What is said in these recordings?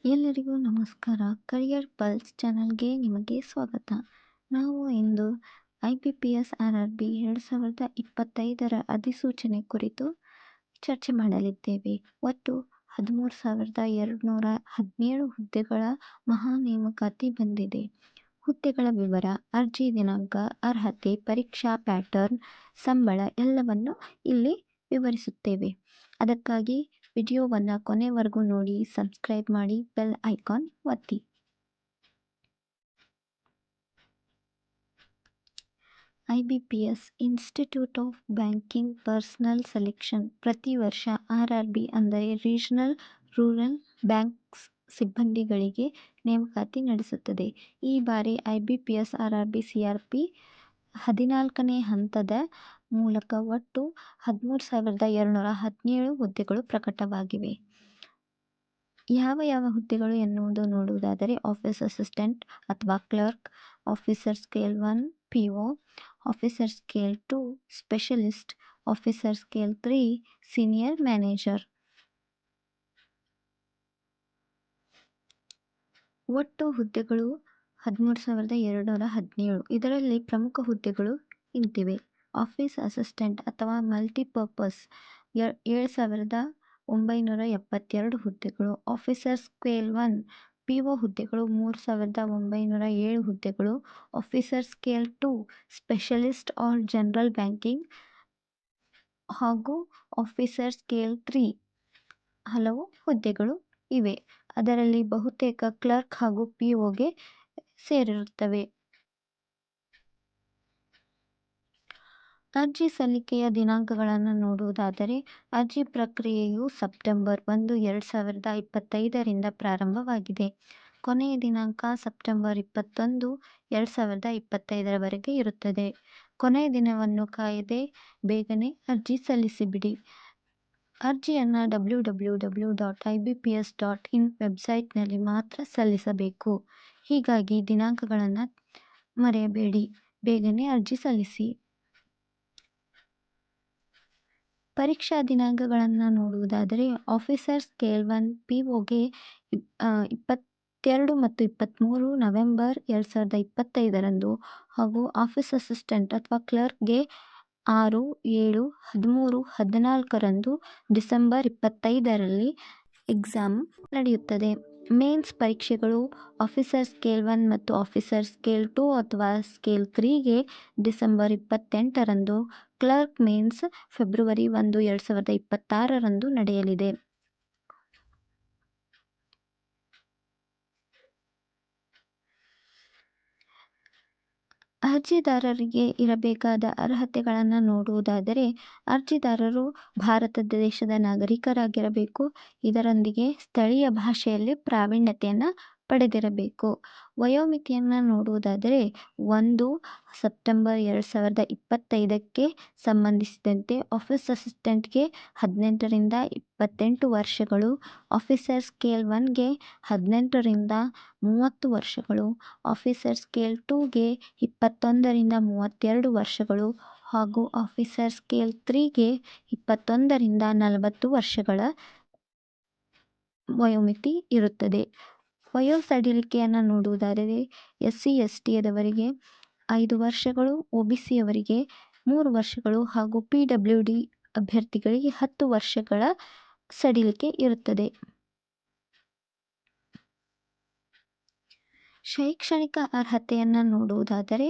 ಎಲ್ಲರಿಗೂ ನಮಸ್ಕಾರ. Career pulse ಚಾನಲ್‌ಗೆ ನಿಮಗೆ ಸ್ವಾಗತ. ನಾವು ಇಂದು IBPS RRB 2025ರ ಅಧಿಸೂಚನೆ ಕುರಿತು ಚರ್ಚೆ ಮಾಡಲಿದ್ದೇವೆ. ಒಟ್ಟು 13,217 ಹುದ್ದೆಗಳ ಮಹಾ ನೇಮಕಾತಿ ಬಂದಿದೆ. ಹುದ್ದೆಗಳ ವಿವರ, ಅರ್ಜಿ ದಿನಾಂಕ, ಅರ್ಹತೆ, ಪರೀಕ್ಷಾ ಪ್ಯಾಟರ್ನ್, ಸಂಬಳ ಎಲ್ಲವನ್ನು ಇಲ್ಲಿ ವಿವರಿಸುತ್ತೇವೆ. ಅದಕ್ಕಾಗಿ ವಿಡಿಯೋವನ್ನು ಕೊನೆವರೆಗೂ ನೋಡಿ, ಸಬ್ಸ್ಕ್ರೈಬ್ ಮಾಡಿ, ಬೆಲ್ ಐಕಾನ್ ಒತ್ತಿ. IBPS institute of banking personal selection ಪ್ರತಿ ವರ್ಷ RRB ಅಂದರೆ ರೀಜನಲ್ ರೂರಲ್ ಬ್ಯಾಂಕ್ಸ್ ಸಿಬ್ಬಂದಿಗಳಿಗೆ ನೇಮಕಾತಿ ನಡೆಸುತ್ತದೆ. ಈ ಬಾರಿ IBPS RRB CRP 14ನೇ ಹಂತದ ಮೂಲಕ ಒಟ್ಟು 13,217 ಹುದ್ದೆಗಳು ಪ್ರಕಟವಾಗಿವೆ. ಯಾವ ಹುದ್ದೆಗಳು ಎನ್ನುವುದು ನೋಡುವುದಾದರೆ, ಆಫೀಸ್ ಅಸಿಸ್ಟೆಂಟ್ ಅಥವಾ clerk, officer scale 1 PO, officer scale 2 specialist, officer scale 3 senior manager. ಒಟ್ಟು ಹುದ್ದೆಗಳು 13,217. ಇದರಲ್ಲಿ ಪ್ರಮುಖ ಹುದ್ದೆಗಳು ಇಂತಿವೆ. ಆಫೀಸ್ ಅಸಿಸ್ಟೆಂಟ್ ಅಥವಾ ಮಲ್ಟಿಪರ್ಪಸ್ 7,972 ಹುದ್ದೆಗಳು. ಆಫೀಸರ್ ಸ್ಕೇಲ್ 1 PO ಹುದ್ದೆಗಳು 3,907 ಹುದ್ದೆಗಳು. Officer scale 2 specialist or general banking ಹಾಗೂ ಆಫೀಸರ್ ಸ್ಕೇಲ್ 3 ಹಲವು ಹುದ್ದೆಗಳು ಇವೆ. ಅದರಲ್ಲಿ ಬಹುತೇಕ ಕ್ಲರ್ಕ್ ಹಾಗೂ POಗೆ ಸೇರಿರುತ್ತವೆ. ಅರ್ಜಿ ಸಲ್ಲಿಕೆಯ ದಿನಾಂಕಗಳನ್ನು ನೋಡುವುದಾದರೆ, ಅರ್ಜಿ ಪ್ರಕ್ರಿಯೆಯು ಸೆಪ್ಟೆಂಬರ್ 1, 2025ರಿಂದ ಪ್ರಾರಂಭವಾಗಿದೆ. ಕೊನೆಯ ದಿನಾಂಕ ಸೆಪ್ಟೆಂಬರ್ 21, 2025ರವರೆಗೆ ಇರುತ್ತದೆ. ಕೊನೆಯ ದಿನವನ್ನು ಕಾಯದೆ ಬೇಗನೆ ಅರ್ಜಿ ಸಲ್ಲಿಸಿಬಿಡಿ. ಅರ್ಜಿಯನ್ನು www.ibps.in ವೆಬ್ಸೈಟ್ನಲ್ಲಿ ಮಾತ್ರ ಸಲ್ಲಿಸಬೇಕು. ಹೀಗಾಗಿ ದಿನಾಂಕಗಳನ್ನು ಮರೆಯಬೇಡಿ. ಬೇಗನೆ ಅರ್ಜಿ ಸಲ್ಲಿಸಿ. ಪರೀಕ್ಷಾ ದಿನಾಂಕಗಳನ್ನು ನೋಡುವುದಾದರೆ, ಆಫೀಸರ್ ಸ್ಕೇಲ್ 1 POಗೆ 22 ಮತ್ತು 23 ನವೆಂಬರ್ 2025ರಂದು ಹಾಗೂ ಆಫೀಸ್ ಅಸಿಸ್ಟೆಂಟ್ ಅಥವಾ ಕ್ಲರ್ಕ್ಗೆ 6, 7, 13, 14ರಂದು ಡಿಸೆಂಬರ್ 25ರಲ್ಲಿ ಎಕ್ಸಾಮ್ ನಡೆಯುತ್ತದೆ. ಮೇನ್ಸ್ ಪರೀಕ್ಷೆಗಳು ಆಫೀಸರ್ ಸ್ಕೇಲ್ 1 ಮತ್ತು ಆಫೀಸರ್ ಸ್ಕೇಲ್ 2 ಅಥವಾ ಸ್ಕೇಲ್ 3ಗೆ ಡಿಸೆಂಬರ್ 28ರಂದು, ಕ್ಲರ್ಕ್ ಮೇನ್ಸ್ ಫೆಬ್ರವರಿ 1, 2026ರಂದು ನಡೆಯಲಿದೆ. ಅರ್ಜಿದಾರರಿಗೆ ಇರಬೇಕಾದ ಅರ್ಹತೆಗಳನ್ನು ನೋಡುವುದಾದರೆ, ಅರ್ಜಿದಾರರು ಭಾರತ ದೇಶದ ನಾಗರಿಕರಾಗಿರಬೇಕು. ಇದರೊಂದಿಗೆ ಸ್ಥಳೀಯ ಭಾಷೆಯಲ್ಲಿ ಪ್ರಾವೀಣ್ಯತೆಯನ್ನು ಪಡೆದಿರಬೇಕು. ವಯೋಮಿತಿಯನ್ನು ನೋಡುವುದಾದರೆ, 1 ಸೆಪ್ಟೆಂಬರ್ 2025ಕ್ಕೆ ಸಂಬಂಧಿಸಿದಂತೆ ಆಫೀಸ್ ಅಸಿಸ್ಟೆಂಟ್ಗೆ 18ರಿಂದ 28 ವರ್ಷಗಳು, ಆಫೀಸರ್ ಸ್ಕೇಲ್ 1ಗೆ 18ರಿಂದ 30 ವರ್ಷಗಳು, ಆಫೀಸರ್ ಸ್ಕೇಲ್ 2ಗೆ 21ರಿಂದ 32 ವರ್ಷಗಳು ಹಾಗೂ ಆಫೀಸರ್ ಸ್ಕೇಲ್ 3ಗೆ 21ರಿಂದ 40 ವರ್ಷಗಳ ವಯೋಮಿತಿ ಇರುತ್ತದೆ. ವಯೋಸಡಿಲಿಕೆಯನ್ನು ನೋಡುವುದಾದರೆ, SC STದವರಿಗೆ 5 ವರ್ಷಗಳು, OBCಯವರಿಗೆ 3 ವರ್ಷಗಳು ಹಾಗೂ PWD ಅಭ್ಯರ್ಥಿಗಳಿಗೆ 10 ವರ್ಷಗಳ ಸಡಿಲಿಕೆ ಇರುತ್ತದೆ. ಶೈಕ್ಷಣಿಕ ಅರ್ಹತೆಯನ್ನು ನೋಡುವುದಾದರೆ,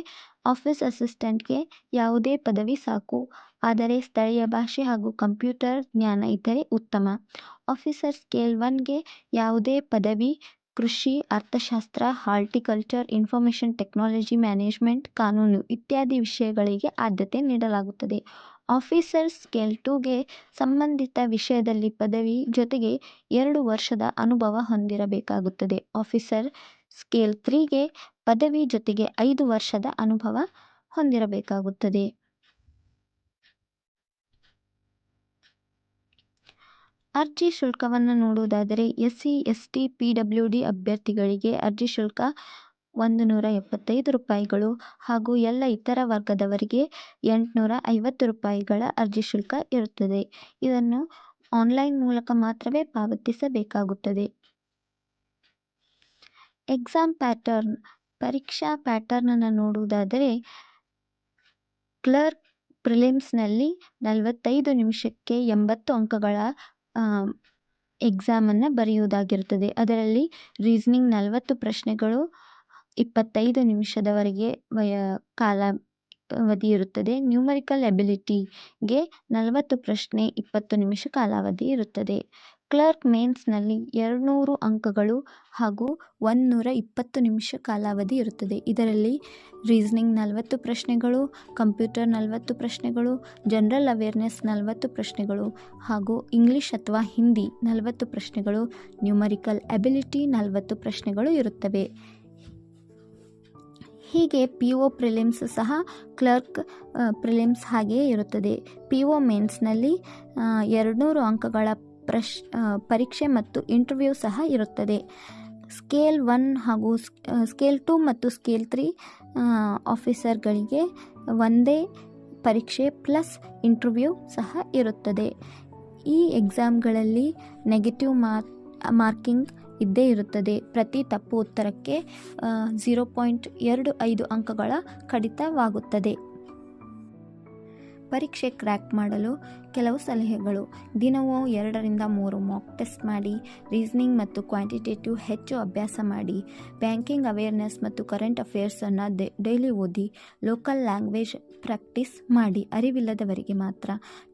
ಆಫೀಸ್ ಅಸಿಸ್ಟೆಂಟ್ಗೆ ಯಾವುದೇ ಪದವಿ ಸಾಕು, ಆದರೆ ಸ್ಥಳೀಯ ಭಾಷೆ ಹಾಗೂ ಕಂಪ್ಯೂಟರ್ ಜ್ಞಾನ ಇದ್ದರೆ ಉತ್ತಮ. ಆಫೀಸರ್ ಸ್ಕೇಲ್ 1ಗೆ ಯಾವುದೇ ಪದವಿ, ಕೃಷಿ, ಅರ್ಥಶಾಸ್ತ್ರ, ಹಾರ್ಟಿಕಲ್ಚರ್, ಇನ್ಫಾರ್ಮೇಷನ್ ಟೆಕ್ನಾಲಜಿ, ಮ್ಯಾನೇಜ್ಮೆಂಟ್, ಕಾನೂನು ಇತ್ಯಾದಿ ವಿಷಯಗಳಿಗೆ ಆದ್ಯತೆ ನೀಡಲಾಗುತ್ತದೆ. ಆಫೀಸರ್ ಸ್ಕೇಲ್ 2ಗೆ ಸಂಬಂಧಿತ ವಿಷಯದಲ್ಲಿ ಪದವಿ ಜೊತೆಗೆ 2 ವರ್ಷದ ಅನುಭವ ಹೊಂದಿರಬೇಕಾಗುತ್ತದೆ. ಆಫೀಸರ್ ಸ್ಕೇಲ್ 3ಗೆ ಪದವಿ ಜೊತೆಗೆ 5 ವರ್ಷದ ಅನುಭವ ಹೊಂದಿರಬೇಕಾಗುತ್ತದೆ. ಅರ್ಜಿ ಶುಲ್ಕವನ್ನು ನೋಡುವುದಾದರೆ, SC ST PWD ಅಭ್ಯರ್ಥಿಗಳಿಗೆ ಅರ್ಜಿ ಶುಲ್ಕ 175 ರೂಪಾಯಿಗಳು ಹಾಗೂ ಎಲ್ಲ ಇತರ ವರ್ಗದವರಿಗೆ 850 ರೂಪಾಯಿಗಳ ಅರ್ಜಿ ಶುಲ್ಕ ಇರುತ್ತದೆ. ಇದನ್ನು ಆನ್ಲೈನ್ ಮೂಲಕ ಮಾತ್ರವೇ ಪಾವತಿಸಬೇಕಾಗುತ್ತದೆ. ಎಕ್ಸಾಮ್ ಪ್ಯಾಟರ್ನ್, ಪರೀಕ್ಷಾ ಪ್ಯಾಟರ್ನನ್ನು ನೋಡುವುದಾದರೆ ಕ್ಲರ್ಕ್ ಪ್ರಿಲಿಮ್ಸ್ನಲ್ಲಿ 45 ನಿಮಿಷಕ್ಕೆ 80 ಅಂಕಗಳ ಎಕ್ಸಾಮನ್ನು ಬರೆಯುವುದಾಗಿರುತ್ತದೆ. ಅದರಲ್ಲಿ ರೀಸನಿಂಗ್ 40 ಪ್ರಶ್ನೆಗಳು 25 ನಿಮಿಷದವರೆಗೆ ಕಾಲಾವಧಿ ಇರುತ್ತದೆ. ನ್ಯೂಮರಿಕಲ್ ಎಬಿಲಿಟಿಗೆ 40 ಪ್ರಶ್ನೆ 20 ನಿಮಿಷ ಕಾಲಾವಧಿ ಇರುತ್ತದೆ. ಕ್ಲರ್ಕ್ ಮೇನ್ಸ್ನಲ್ಲಿ 200 ಅಂಕಗಳು ಹಾಗೂ 120 ನಿಮಿಷ ಕಾಲಾವಧಿ ಇರುತ್ತದೆ. ಇದರಲ್ಲಿ ರೀಸನಿಂಗ್ 40 ಪ್ರಶ್ನೆಗಳು, ಕಂಪ್ಯೂಟರ್ 40 ಪ್ರಶ್ನೆಗಳು, ಜನರಲ್ ಅವೇರ್ನೆಸ್ 40 ಪ್ರಶ್ನೆಗಳು ಹಾಗೂ ಇಂಗ್ಲಿಷ್ ಅಥವಾ ಹಿಂದಿ 40 ಪ್ರಶ್ನೆಗಳು, ನ್ಯೂಮರಿಕಲ್ ಎಬಿಲಿಟಿ 40 ಪ್ರಶ್ನೆಗಳು ಇರುತ್ತವೆ. ಹೀಗೆ PO ಪ್ರಿಲಿಮ್ಸ್ ಸಹ ಕ್ಲರ್ಕ್ ಪ್ರಿಲಿಮ್ಸ್ ಹಾಗೆಯೇ ಇರುತ್ತದೆ. PO ಮೇನ್ಸ್ನಲ್ಲಿ 200 ಅಂಕಗಳ ಪರೀಕ್ಷೆ ಮತ್ತು ಇಂಟರ್ವ್ಯೂ ಸಹ ಇರುತ್ತದೆ. ಸ್ಕೇಲ್ 1 ಹಾಗೂ ಸ್ಕೇಲ್ 2 ಮತ್ತು ಸ್ಕೇಲ್ 3 ಆಫೀಸರ್ಗಳಿಗೆ ಒಂದೇ ಪರೀಕ್ಷೆ ಪ್ಲಸ್ ಇಂಟರ್ವ್ಯೂ ಸಹ ಇರುತ್ತದೆ. ಈ ಎಕ್ಸಾಮ್ಗಳಲ್ಲಿ ನೆಗೆಟಿವ್ ಮಾರ್ಕಿಂಗ್ ಇದ್ದೇ ಇರುತ್ತದೆ. ಪ್ರತಿ ತಪ್ಪು ಉತ್ತರಕ್ಕೆ 0.25 ಅಂಕಗಳ ಕಡಿತವಾಗುತ್ತದೆ. ಪರೀಕ್ಷೆ ಕ್ರ್ಯಾಕ್ ಮಾಡಲು ಕೆಲವು ಸಲಹೆಗಳು: ದಿನವೂ 2ರಿಂದ 3 ಮಾಕ್ ಟೆಸ್ಟ್ ಮಾಡಿ. ರೀಸನಿಂಗ್ ಮತ್ತು ಕ್ವಾಂಟಿಟೇಟಿವ್ ಹೆಚ್ಚು ಅಭ್ಯಾಸ ಮಾಡಿ. ಬ್ಯಾಂಕಿಂಗ್ ಅವೇರ್ನೆಸ್ ಮತ್ತು ಕರೆಂಟ್ ಅಫೇರ್ಸನ್ನು ಡೈಲಿ ಓದಿ. ಲೋಕಲ್ ಲ್ಯಾಂಗ್ವೇಜ್ ಪ್ರಾಕ್ಟೀಸ್ ಮಾಡಿ. ಅರಿವಿಲ್ಲದವರಿಗೆ ಮಾತ್ರ.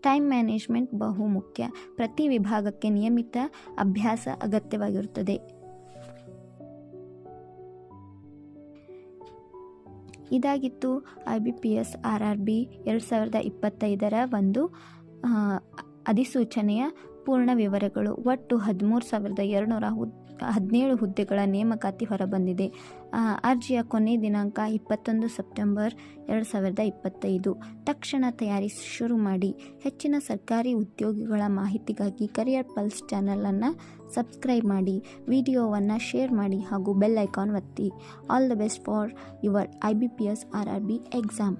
ಟೈಮ್ ಮ್ಯಾನೇಜ್ಮೆಂಟ್ ಬಹು ಮುಖ್ಯ. ಪ್ರತಿ ವಿಭಾಗಕ್ಕೆ ನಿಯಮಿತ ಅಭ್ಯಾಸ ಅಗತ್ಯವಾಗಿರುತ್ತದೆ. ಇದಾಗಿತ್ತು IBPS RRB 2025ರ ಒಂದು ಅಧಿಸೂಚನೆಯ ಪೂರ್ಣ ವಿವರಗಳು. ಒಟ್ಟು 13,217 ಹುದ್ದೆಗಳ ನೇಮಕಾತಿ ಹೊರಬಂದಿದೆ. ಅರ್ಜಿಯ ಕೊನೆ ದಿನಾಂಕ 21 ಸೆಪ್ಟೆಂಬರ್ 2025. ತಕ್ಷಣ ತಯಾರಿ ಶುರು ಮಾಡಿ. ಹೆಚ್ಚಿನ ಸರ್ಕಾರಿ ಉದ್ಯೋಗಿಗಳ ಮಾಹಿತಿಗಾಗಿ ಕರಿಯರ್ ಪಲ್ಸ್ ಚಾನಲನ್ನು ಸಬ್ಸ್ಕ್ರೈಬ್ ಮಾಡಿ. ವಿಡಿಯೋವನ್ನು ಶೇರ್ ಮಾಡಿ ಹಾಗೂ ಬೆಲ್ ಐಕಾನ್ ಒತ್ತಿ. All the best for your IBPS RRB exam.